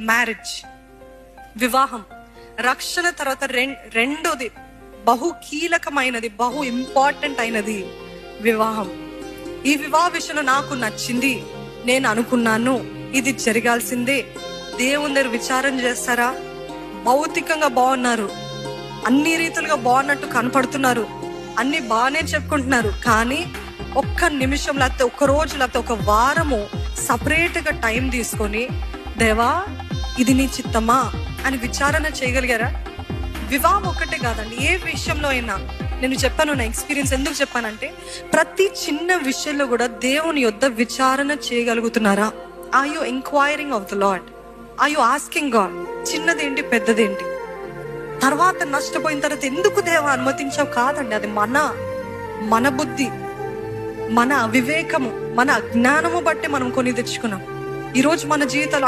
Marriage, వివాహం. రక్షణ తర్వాత రెండోది బహు కీలకమైనది, బహు ఇంపార్టెంట్ అయినది వివాహం. ఈ వివాహ విషయంలో నాకు నచ్చింది, నేను అనుకున్నాను ఇది జరగాల్సిందే. దేవుని దగ్గర విచారం చేస్తారా? భౌతికంగా బాగున్నారు, అన్ని రీతులుగా బాగున్నట్టు కనపడుతున్నారు, అన్ని బాగానే చెప్పుకుంటున్నారు, కానీ ఒక్క నిమిషం లేకపోతే ఒక్క రోజు లేకపోతే ఒక వారము సపరేట్గా టైం తీసుకొని దేవా ఇది నీ చిత్తమా అని విచారణ చేయగలిగారా? వివాహం ఒక్కటే కాదండి, ఏ విషయంలో అయినా. నేను చెప్పాను నా ఎక్స్పీరియన్స్. ఎందుకు చెప్పానంటే ప్రతి చిన్న విషయంలో కూడా దేవుని యొద్ద విచారణ చేయగలుగుతున్నారా? Are you enquiring of the lord? Are you asking God? చిన్నదేంటి పెద్దదేంటి? తర్వాత నష్టపోయిన తర్వాత ఎందుకు దేవా అనుమతించావు కాదండి, అది మన బుద్ధి, మన అవివేకము, మన అజ్ఞానము బట్టి మనం కొని తెచ్చుకున్నాం. ఈరోజు మన జీవితాలు